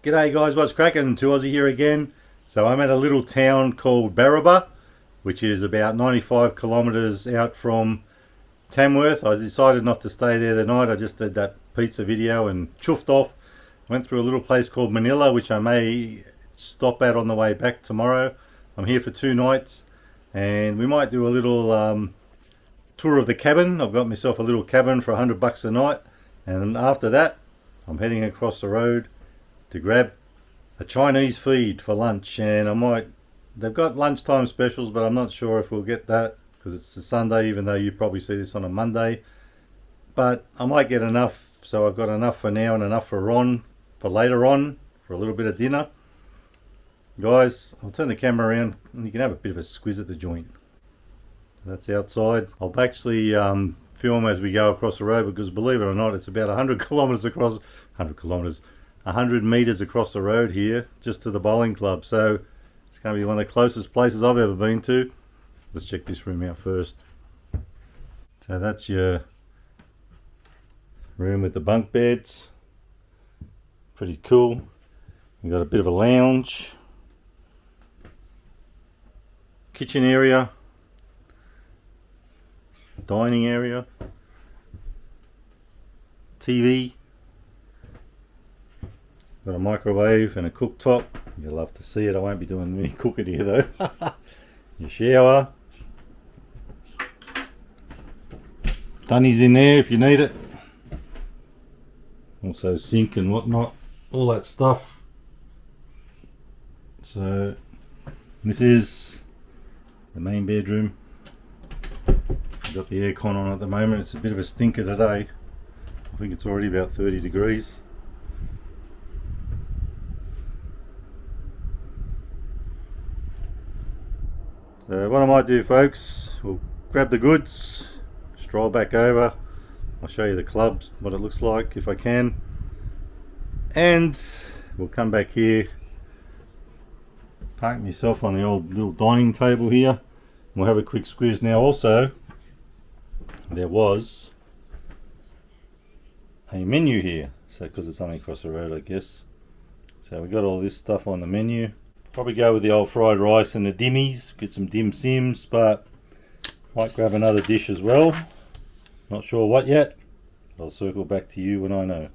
G'day guys, what's cracking? Aussie here again. So I'm at a little town called Barraba, which is about 95 kilometres out from Tamworth. I decided not to stay there the night. I just did that pizza video and chuffed off. Went through a little place called Manila, which I may stop at on the way back tomorrow. I'm here for 2 nights and we might do a little tour of the cabin. I've got myself a little cabin for $100 a night, and after that I'm heading across the road to grab a Chinese feed for lunch. And they've got lunchtime specials, but I'm not sure if we'll get that because it's a Sunday, even though you probably see this on a Monday. But I might get enough, so I've got enough for now and enough for later on for a little bit of dinner. Guys, I'll turn the camera around and you can have a bit of a squiz at the joint. That's outside. I'll actually film as we go across the road, because believe it or not, it's about 100 kilometers across, 100 meters across the road here, just to the bowling club. So it's going to be one of the closest places I've ever been to. Let's check this room out first. So that's your room with the bunk beds. Pretty cool. You've got a bit of a lounge, kitchen area, dining area, TV, got a microwave and a cooktop. You'll love to see it. I won't be doing any cooking here though. Your shower, dunnies in there if you need it, also sink and whatnot, all that stuff. So this is the main bedroom. Got the aircon on at the moment. It's a bit of a stinker today. I think it's already about 30 degrees. So what I might do, folks, we'll grab the goods, stroll back over. I'll show you the clubs, what it looks like if I can, and we'll come back here, park myself on the old little dining table here. We'll have a quick squeeze. Now also, there was a menu here, so because it's only across the road, I guess. So we got all this stuff on the menu. Probably go with the old fried rice and the dimmies, get some dim sims, but might grab another dish as well. Not sure what yet. I'll circle back to you when I know.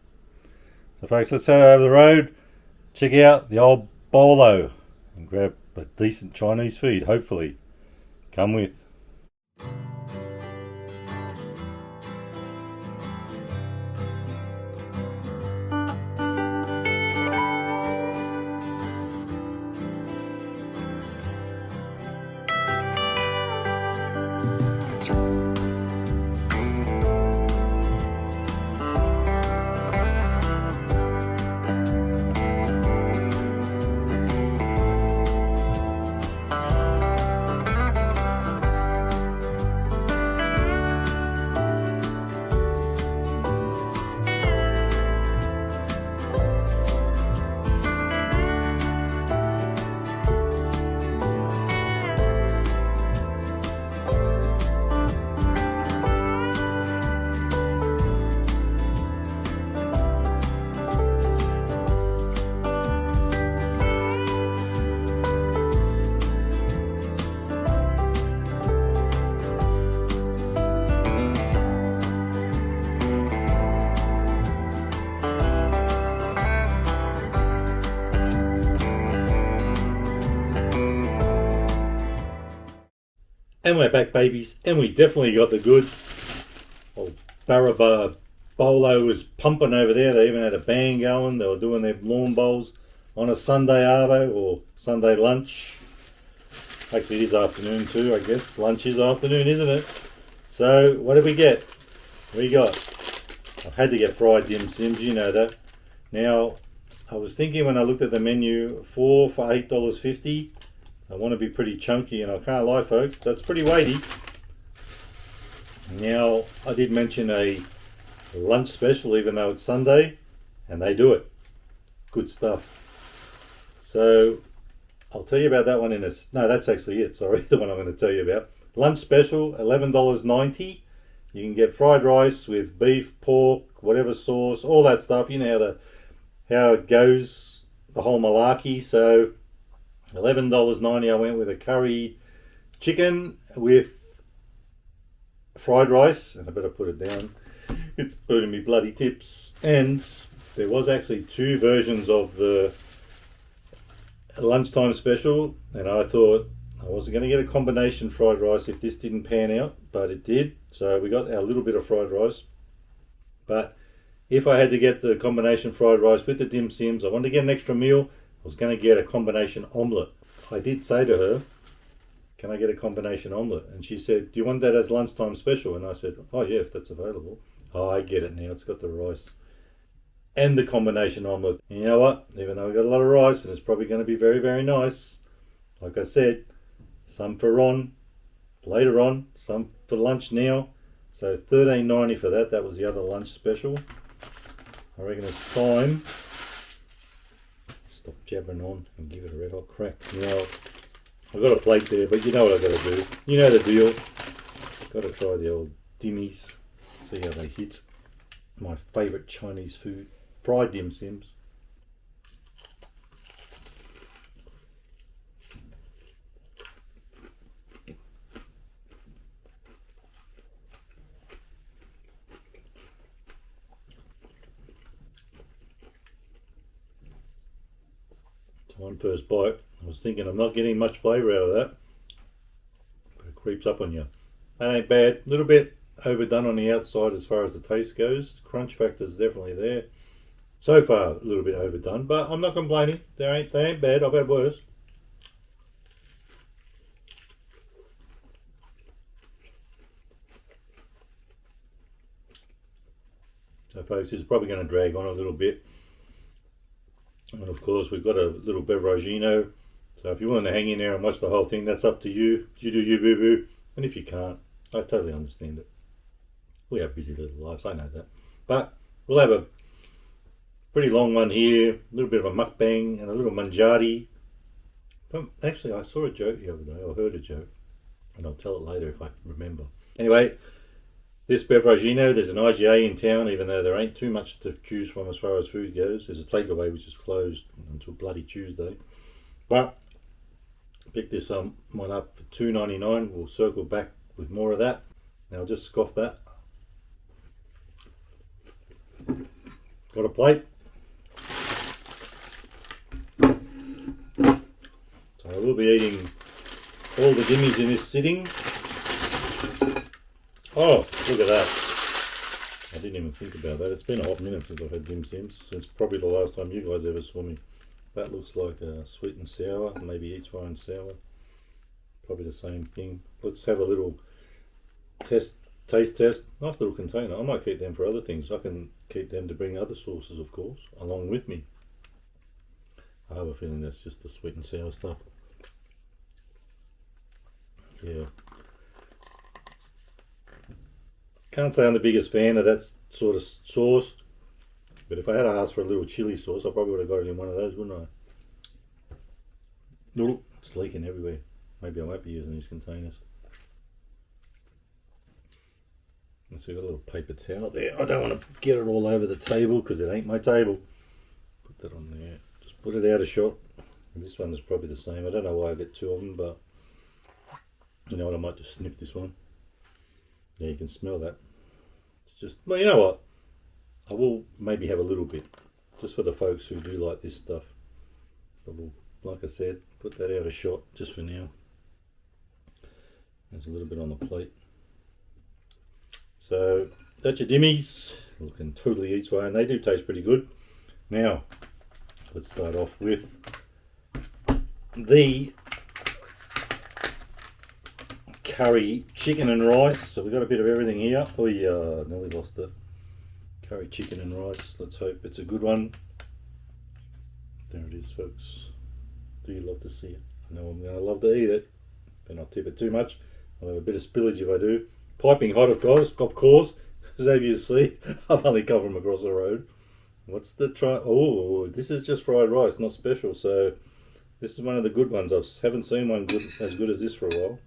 So folks, let's head over the road, check out the old Bowlo and grab a decent Chinese feed, hopefully. Come with. And we're back, babies, and we definitely got the goods. Old Barraba Bowlo was pumping over there. They even had a band going. They were doing their lawn bowls on a Sunday arvo, or Sunday lunch. Actually it is afternoon too, I guess. Lunch is afternoon, isn't it? So what did we get? We got, I had to get fried dim sims, you know that. Now I was thinking when I looked at the menu, 4 for $8.50. I want to be pretty chunky, and I can't lie, folks, that's pretty weighty. Now, I did mention a lunch special, even though it's Sunday, and they do it. Good stuff. So, I'll tell you about that one in a... No, that's actually it, sorry, the one I'm going to tell you about. Lunch special, $11.90. You can get fried rice with beef, pork, whatever sauce, all that stuff. You know how it goes the whole malarkey. So $11.90 I went with a curry chicken with fried rice, and I better put it down. It's burning me bloody tips. And there was actually two versions of the lunchtime special, and I thought I wasn't going to get a combination fried rice if this didn't pan out, but it did. So we got our little bit of fried rice. But if I had to get the combination fried rice with the dim sims, I wanted to get an extra meal, I was going to get a combination omelette. I did say to her, can I get a combination omelette? And she said, do you want that as lunchtime special? And I said, oh yeah, if that's available. Oh, I get it now. It's got the rice and the combination omelette. And you know what? Even though we got a lot of rice and it's probably going to be very, very nice, like I said, some for Ron later on, some for lunch now. So $13.90 for that. That was the other lunch special. I reckon it's time. Stop jabbering on and give it a red hot crack. Now, I've got a plate there, but you know what I've got to do. You know the deal. Got to try the old dimmies. See how they hit. My favourite Chinese food. Fried dim sims. One first bite, I was thinking I'm not getting much flavour out of that, but it creeps up on you. That ain't bad. A little bit overdone on the outside as far as the taste goes. Crunch factor is definitely there. So far, a little bit overdone, but I'm not complaining. They ain't bad. I've had worse. So folks, this is probably going to drag on a little bit. And of course we've got a little beveragino, so if you want to hang in there and watch the whole thing, that's up to you. You do you, boo boo. And if you can't, I totally understand it. We have busy little lives, I know that. But we'll have a pretty long one here, a little bit of a mukbang and a little manjari. Actually, I saw a joke the other day, or heard a joke, and I'll tell it later if I remember. Anyway, this beveragino, there's an IGA in town, even though there ain't too much to choose from as far as food goes. There's a takeaway which is closed until bloody Tuesday. But pick this one up for $2.99. We'll circle back with more of that. Now just scoff that. Got a plate. So I will be eating all the dimmies in this sitting. Oh, look at that. I didn't even think about that. It's been a hot minute since I've had dim sims, since probably the last time you guys ever saw me. That looks like a sweet and sour, maybe each one sour. Probably the same thing. Let's have a little taste test. Nice little container. I might keep them for other things. I can keep them to bring other sauces, of course, along with me. I have a feeling that's just the sweet and sour stuff. Yeah. Can't say I'm the biggest fan of that sort of sauce, but if I had asked for a little chili sauce, I probably would have got it in one of those, wouldn't I? Noodle, it's leaking everywhere. Maybe I won't be using these containers. So we've got a little paper towel there. I don't want to get it all over the table because it ain't my table. Put that on there. Just put it out of shot. And this one is probably the same. I don't know why I get two of them, but you know what? I might just sniff this one. Yeah, you can smell that. It's just, well, you know what? I will maybe have a little bit, just for the folks who do like this stuff. But we'll, like I said, put that out of shot just for now. There's a little bit on the plate. So that's your dimmies. Looking totally each way, and they do taste pretty good. Now, let's start off with the curry chicken and rice. So we've got a bit of everything here. Oh yeah, nearly lost it. Curry chicken and rice. Let's hope it's a good one. There it is, folks. Do you love to see it? I know I'm going to love to eat it. Better not tip it too much. I'll have a bit of spillage if I do. Piping hot, of course, as you see. I've only come from across the road. What's the try? Oh, this is just fried rice, not special. So this is one of the good ones. I haven't seen one as good as this for a while.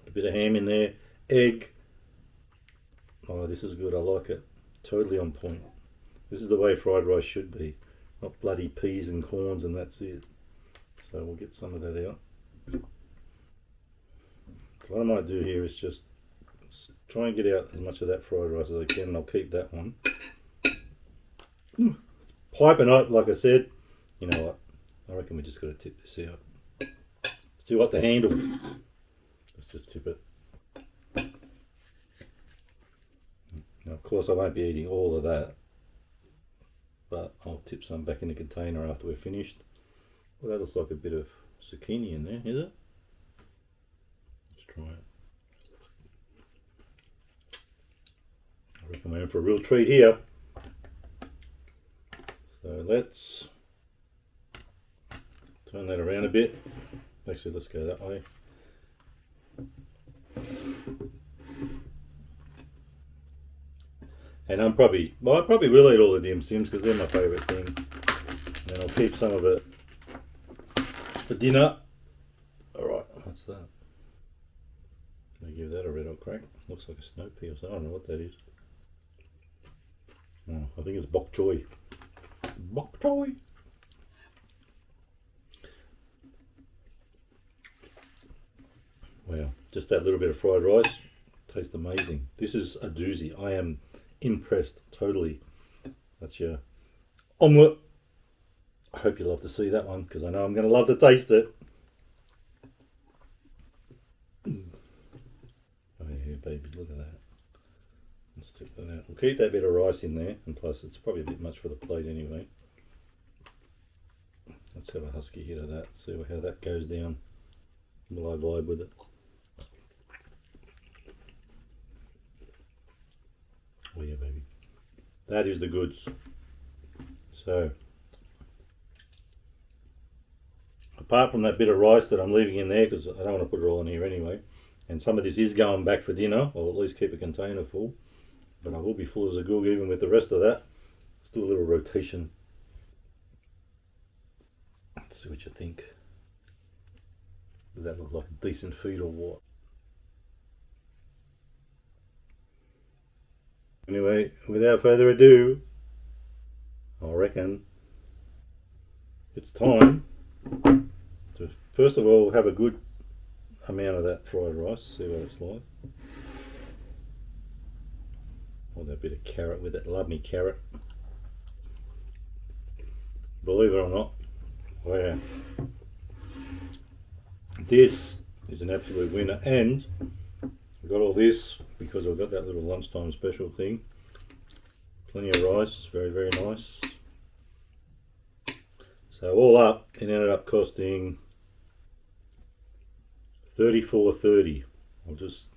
A bit of ham in there, egg. Oh, this is good. I like it. Totally on point. This is the way fried rice should be. not bloody peas and corns and that's it. So we'll get some of that out. So what I might do here is just try and get out as much of that fried rice as I can, and I'll keep that one. Piping hot, like I said. You know what? I reckon we just got to tip this out. It's too hot to handle. Let's just tip it. Now, of course, I won't be eating all of that, but I'll tip some back in the container after we're finished. Well, that looks like a bit of zucchini in there, is it? Let's try it. I reckon we're in for a real treat here. So let's turn that around a bit. Actually, let's go that way. And I probably will eat all the dim sims because they're my favourite thing. And then I'll keep some of it for dinner. Alright, what's that? Can I give that a red hot crack? Looks like a snow pea or something. I don't know what that is. Oh, I think it's bok choy. Bok choy. Wow, just that little bit of fried rice tastes amazing. This is a doozy. I am impressed totally. That's your omelette. I hope you love to see that one because I know I'm going to love to taste it. Oh yeah, baby, look at that. Let's take that out. We'll keep that bit of rice in there, and plus it's probably a bit much for the plate anyway. Let's have a husky hit of that, see how that goes down. Will I vibe with it? Oh yeah, baby. That is the goods. So, apart from that bit of rice that I'm leaving in there, because I don't want to put it all in here anyway, and some of this is going back for dinner, I'll at least keep a container full, but I will be full as a goog even with the rest of that. Let's do a little rotation. Let's see what you think. Does that look like a decent feed or what? Anyway, without further ado, I reckon it's time to first of all have a good amount of that fried rice, see what it's like. All that bit of carrot with it, love me carrot. Believe it or not, wow. This is an absolute winner, and I've got all this because I've got that little lunchtime special thing. Plenty of rice, very, very nice. So all up, it ended up costing $34.30. I'll just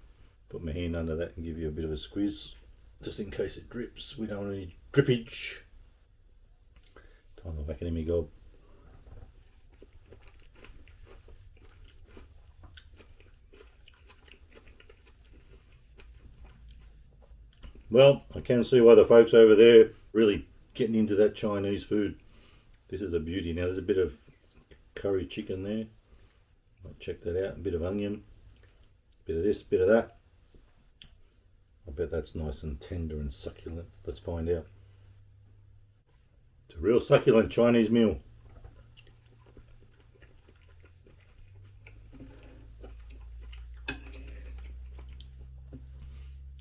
put my hand under that and give you a bit of a squeeze, just in case it drips. We don't want any drippage. Time to whack it in me gob. Well, I can see why the folks over there really getting into that Chinese food. This is a beauty. Now there's a bit of curry chicken there. I'll check that out. A bit of onion, a bit of this, a bit of that. I bet that's nice and tender and succulent. Let's find out. It's a real succulent Chinese meal.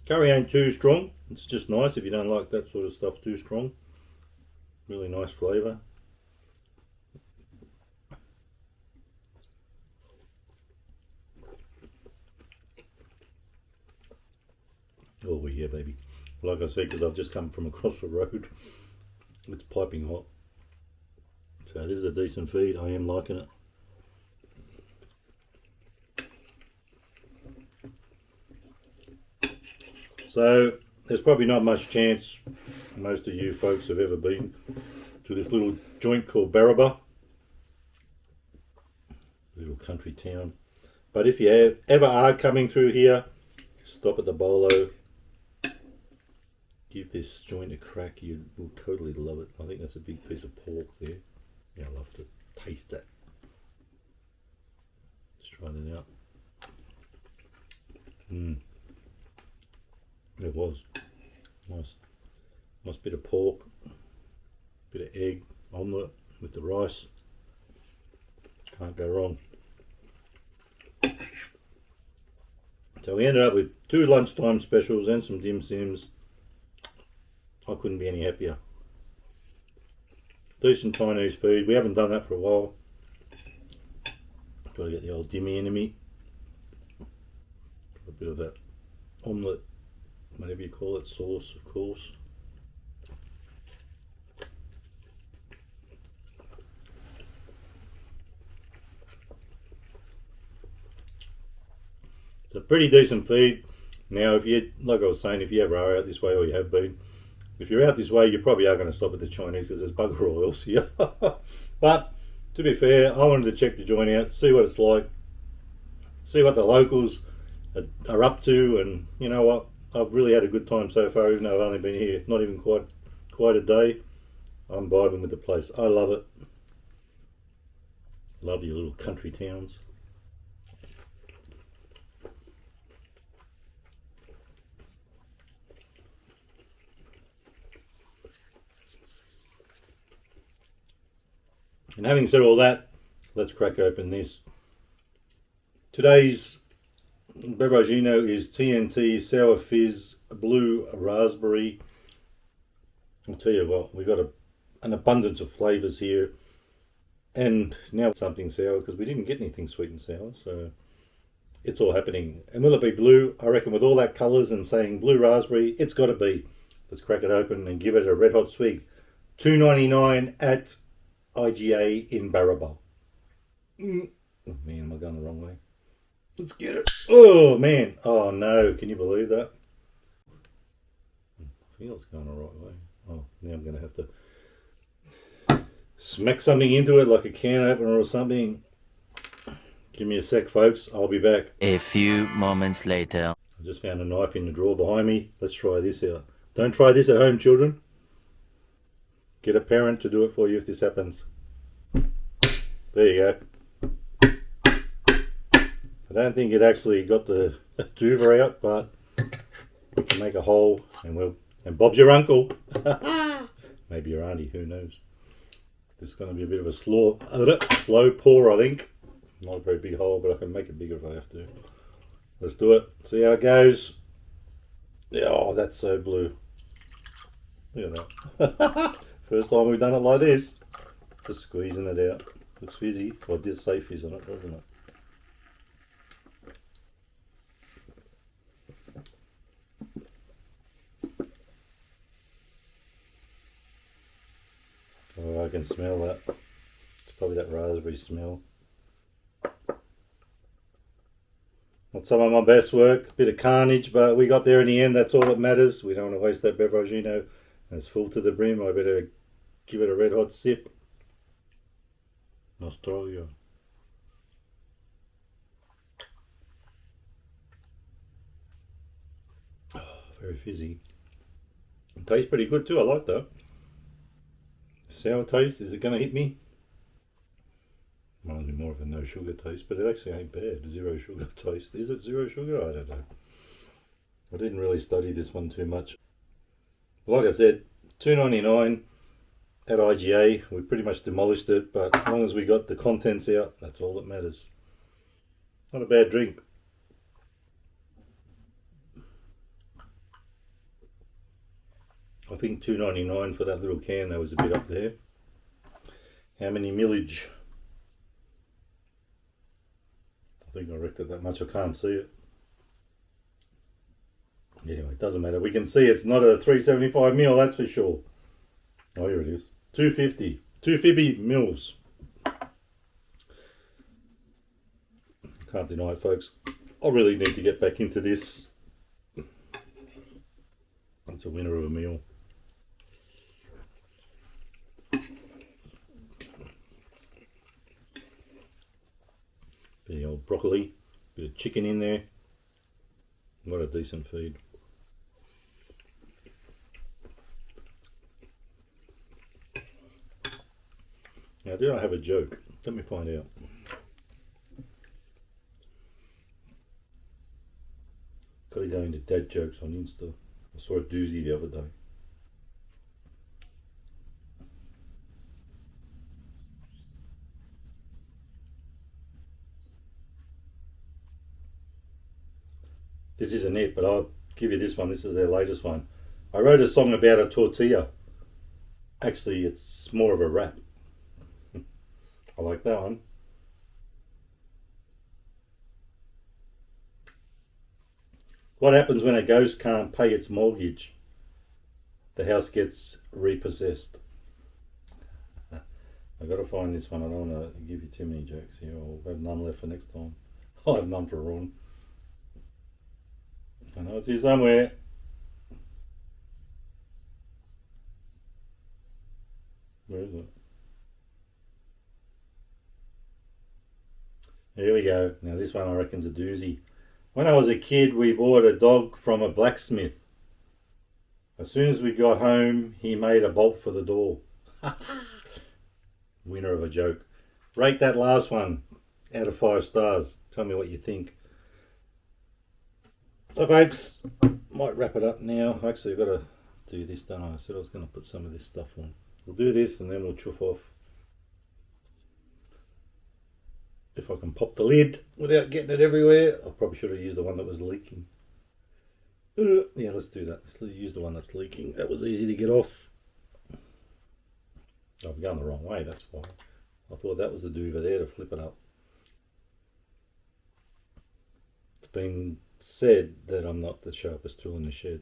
Curry ain't too strong. It's just nice if you don't like that sort of stuff too strong. Really nice flavour. Oh yeah, baby. Like I said, because I've just come from across the road, it's piping hot. So this is a decent feed. I am liking it. So there's probably not much chance most of you folks have ever been to this little joint called Barraba, little country town. But if you ever are coming through here, stop at the Bowlo, give this joint a crack. You will totally love it. I think that's a big piece of pork there. Yeah, I'll love to taste that. Let's try that out. It was nice bit of pork, bit of egg. omelette with the rice. Can't go wrong. So we ended up with 2 lunchtime specials and some dim sims. I couldn't be any happier. Decent Chinese food. We haven't done that for a while. Got to get the old dimmy into me. Got a bit of that omelette, whatever you call it, sauce, of course. It's a pretty decent feed. Now, if you, like I was saying, if you ever are out this way, or you have been, if you're out this way, you probably are going to stop at the Chinese because there's bugger all else here. But to be fair, I wanted to check the joint out, see what it's like, see what the locals are up to, and you know what, I've really had a good time so far, even though I've only been here not even quite a day. I'm vibing with the place. I love it. Love your little country towns. And having said all that, let's crack open this. Today's Beveragino is TNT Sour Fizz Blue Raspberry. I'll tell you what, we've got an abundance of flavours here. And now something sour, because we didn't get anything sweet and sour, so it's all happening. And will it be blue? I reckon with all that colours and saying blue raspberry, it's got to be. Let's crack it open and give it a red hot swig. $2.99 at IGA in Barraba. Oh man, am I going the wrong way? Let's get it. Oh man. Oh no, can you believe that? I feel it's going the right way. Oh, now I'm going to have to smack something into it like a can opener or something. Give me a sec, folks. I'll be back. A few moments later. I just found a knife in the drawer behind me. Let's try this out. Don't try this at home, children. Get a parent to do it for you if this happens. There you go. I don't think it actually got the duver out, but we can make a hole, and Bob's your uncle. Maybe your auntie, who knows. This is going to be a bit of a slow pour, I think. Not a very big hole, but I can make it bigger if I have to. Let's do it. See how it goes. Oh, that's so blue. Look at that. First time we've done it like this. Just squeezing it out. Looks fizzy. Well, it did say fizz on it, doesn't it? Oh, I can smell that. It's probably that raspberry smell. Not some of my best work. Bit of carnage, but we got there in the end. That's all that matters. We don't want to waste that Beveragino. It's full to the brim. I better give it a red hot sip. Nostalgia. Oh, very fizzy. It tastes pretty good too. I like that. Sour taste. Is it going to hit me? Might be more of a no sugar taste, but it actually ain't bad. Zero sugar taste. Is it zero sugar? I don't know. I didn't really study this one too much. Like I said, $2.99 at IGA. We pretty much demolished it, but as long as we got the contents out, that's all that matters. Not a bad drink. I think $2.99 for that little can. That was a bit up there. How many millage? I think I wrecked it that much. I can't see it. Anyway, it doesn't matter. We can see it's not a 375 mil, that's for sure. Oh, here it is. 250. 250 mils. Can't deny it, folks. I really need to get back into this. That's a winner of a meal. Bit of old broccoli, bit of chicken in there. What a decent feed. Now, did I have a joke? Let me find out. Got to go into dad jokes on Insta. I saw a doozy the other day. This isn't it, but I'll give you this one. This is their latest one. I wrote a song about a tortilla. Actually, it's more of a rap. I like that one. What happens when a ghost can't pay its mortgage? The house gets repossessed. I've got to find this one. I don't want to give you too many jokes here. I'll have none left for next time. I'll have none for Ron. I know it's here somewhere. Where is it? Here we go. Now this one I reckon's a doozy. When I was a kid, we bought a dog from a blacksmith. As soon as we got home, he made a bolt for the door. Winner of a joke. Rate that last one out of 5 stars. Tell me what you think. So folks, might wrap it up now. Actually, I've got to do this, don't I? I said I was going to put some of this stuff on. We'll do this and then we'll chuff off. If I can pop the lid without getting it everywhere. I probably should have used the one that was leaking. Yeah, let's do that. Let's use the one that's leaking. That was easy to get off. I've gone the wrong way, that's why. I thought that was the do over there to flip it up. It's been said that I'm not the sharpest tool in the shed.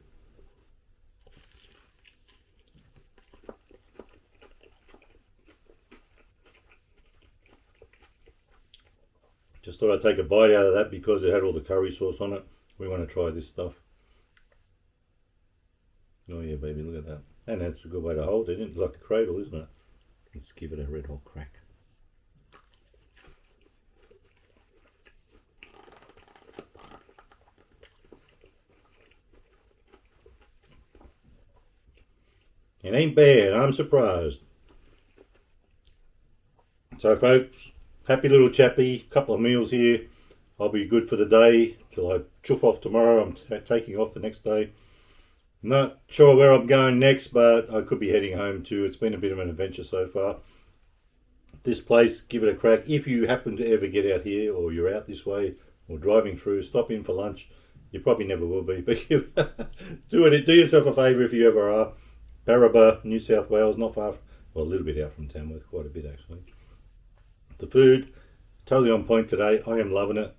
Just thought I'd take a bite out of that because it had all the curry sauce on it. We want to try this stuff. Oh yeah, baby, look at that. And that's a good way to hold it. It's like a cradle, isn't it? Let's give it a red hot crack. It ain't bad, I'm surprised. So folks, happy little chappy, couple of meals here. I'll be good for the day till I chuff off tomorrow. I'm taking off the next day. Not sure where I'm going next, but I could be heading home too. It's been a bit of an adventure so far. This place, give it a crack. If you happen to ever get out here or you're out this way or driving through, stop in for lunch. You probably never will be, but do yourself a favour if you ever are. Barraba, New South Wales, not far, well, a little bit out from Tamworth, quite a bit actually. The food, totally on point today. I am loving it.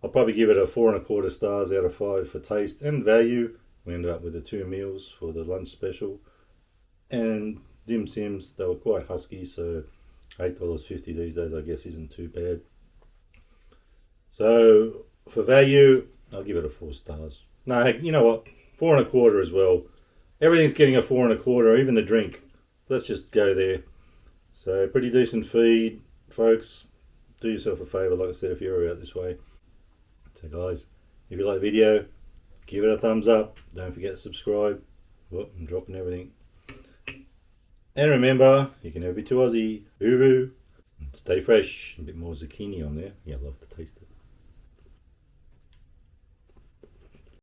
I'll probably give it a 4.25 stars out of 5 for taste and value. We ended up with the 2 meals for the lunch special. And dim sims, they were quite husky, so $8.50 these days I guess isn't too bad. So for value, I'll give it a 4 stars. No, you know what? 4.25 as well. Everything's getting a 4.25, even the drink. Let's just go there. So pretty decent feed, folks. Do yourself a favour, like I said, if you're out this way. So guys, if you like the video, give it a thumbs up. Don't forget to subscribe. Whoop, I'm dropping everything. And remember, you can never be too Aussie. Boo boo. Stay fresh. A bit more zucchini on there. Yeah, I love to taste it.